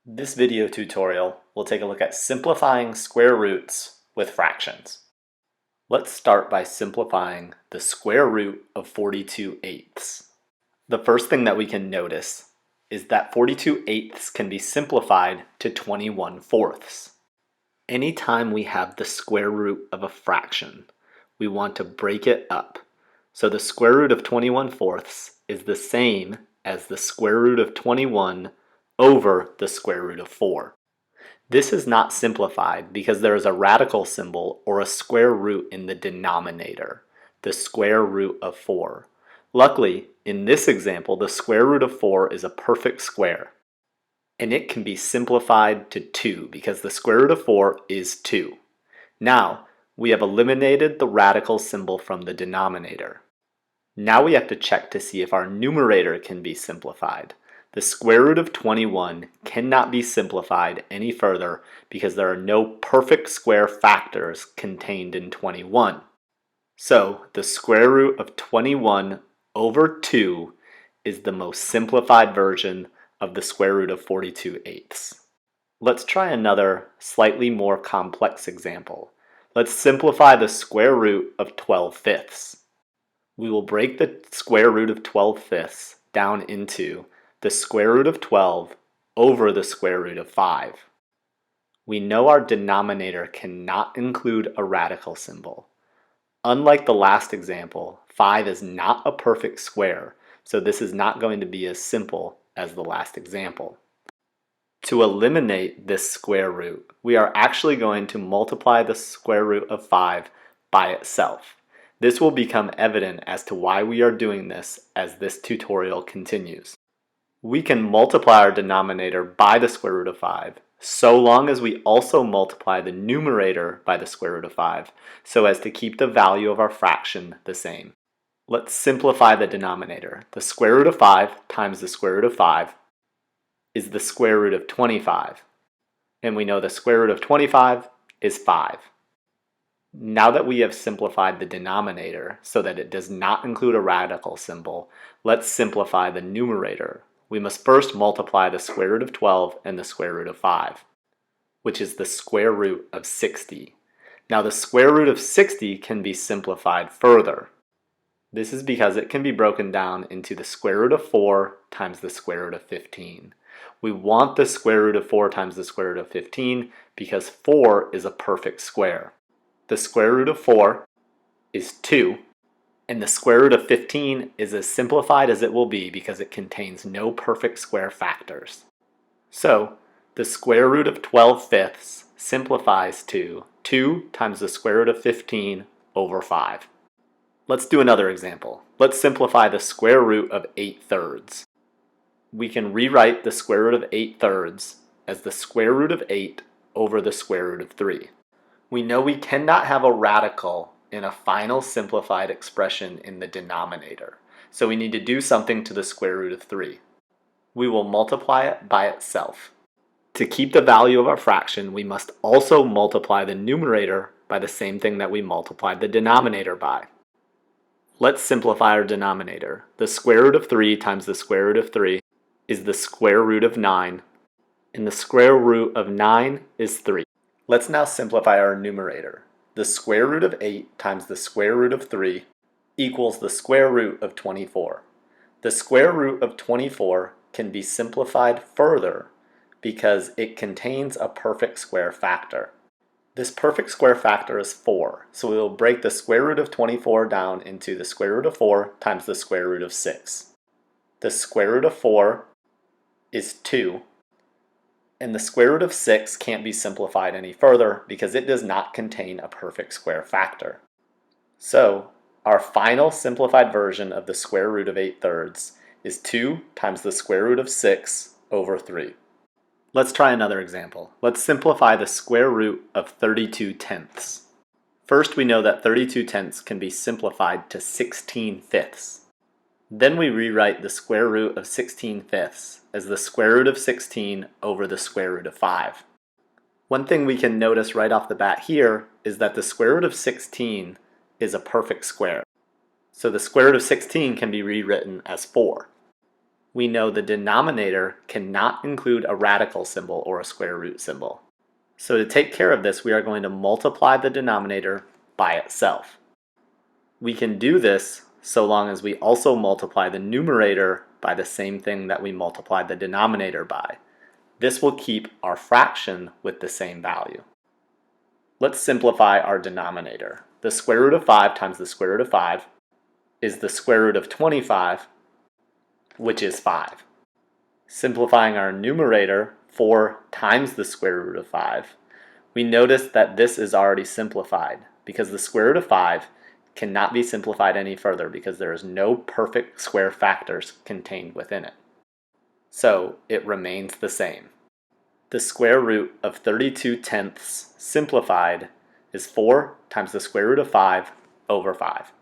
This video tutorial will take a look at simplifying square roots with fractions. Let's start by simplifying the square root of 42/8. The first thing that we can notice is that 42/8 can be simplified to 21/4. Anytime we have the square root of a fraction, we want to break it up. So the square root of 21/4 is the same as the square root of 21 over the square root of 4. This is not simplified because there is a radical symbol or a square root in the denominator, the square root of 4. Luckily, in this example, the square root of 4 is a perfect square, and it can be simplified to 2 because the square root of 4 is 2. Now, we have eliminated the radical symbol from the denominator. Now we have to check to see if our numerator can be simplified. The square root of 21 cannot be simplified any further because there are no perfect square factors contained in 21. So the square root of 21 over 2 is the most simplified version of the square root of 42/8. Let's try another slightly more complex example. Let's simplify the square root of 12/5. We will break the square root of 12/5 down into the square root of 12 over the square root of 5. We know our denominator cannot include a radical symbol. Unlike the last example, 5 is not a perfect square, so this is not going to be as simple as the last example. To eliminate this square root, we are actually going to multiply the square root of 5 by itself. This will become evident as to why we are doing this as this tutorial continues. We can multiply our denominator by the square root of 5, so long as we also multiply the numerator by the square root of 5, so as to keep the value of our fraction the same. Let's simplify the denominator. The square root of 5 times the square root of 5 is the square root of 25. And we know the square root of 25 is 5. Now that we have simplified the denominator so that it does not include a radical symbol, let's simplify the numerator. We must first multiply the square root of 12 and the square root of 5, which is the square root of 60. Now the square root of 60 can be simplified further. This is because it can be broken down into the square root of 4 times the square root of 15. We want the square root of 4 times the square root of 15 because 4 is a perfect square. The square root of 4 is 2. And the square root of 15 is as simplified as it will be because it contains no perfect square factors. So, the square root of 12/5 simplifies to 2 times the square root of 15 over 5. Let's do another example. Let's simplify the square root of 8/3. We can rewrite the square root of 8/3 as the square root of 8 over the square root of 3. We know we cannot have a radical in a final simplified expression in the denominator, so we need to do something to the square root of 3. We will multiply it by itself. To keep the value of our fraction, we must also multiply the numerator by the same thing that we multiplied the denominator by. Let's simplify our denominator. The square root of 3 times the square root of 3 is the square root of 9, and the square root of 9 is 3. Let's now simplify our numerator. The square root of 8 times the square root of 3 equals the square root of 24. The square root of 24 can be simplified further because it contains a perfect square factor. This perfect square factor is 4, so we will break the square root of 24 down into the square root of 4 times the square root of 6. The square root of 4 is 2. And the square root of 6 can't be simplified any further because it does not contain a perfect square factor. So, our final simplified version of the square root of 8/3 is 2 times the square root of 6 over 3. Let's try another example. Let's simplify the square root of 32/10. First, we know that 32/10 can be simplified to 16/5. Then we rewrite the square root of 16/5 as the square root of 16 over the square root of 5. One thing we can notice right off the bat here is that the square root of 16 is a perfect square. So the square root of 16 can be rewritten as 4. we know the denominator cannot include a radical symbol or a square root symbol. So to take care of this, we are going to multiply the denominator by itself. We can do this so long as we also multiply the numerator by the same thing that we multiplied the denominator by. This will keep our fraction with the same value. Let's simplify our denominator. The square root of 5 times the square root of 5 is the square root of 25, which is 5. Simplifying our numerator, 4 times the square root of 5, we notice that this is already simplified because the square root of 5 cannot be simplified any further because there is no perfect square factors contained within it. So it remains the same. The square root of 32/10 simplified is 4 times the square root of 5 over 5.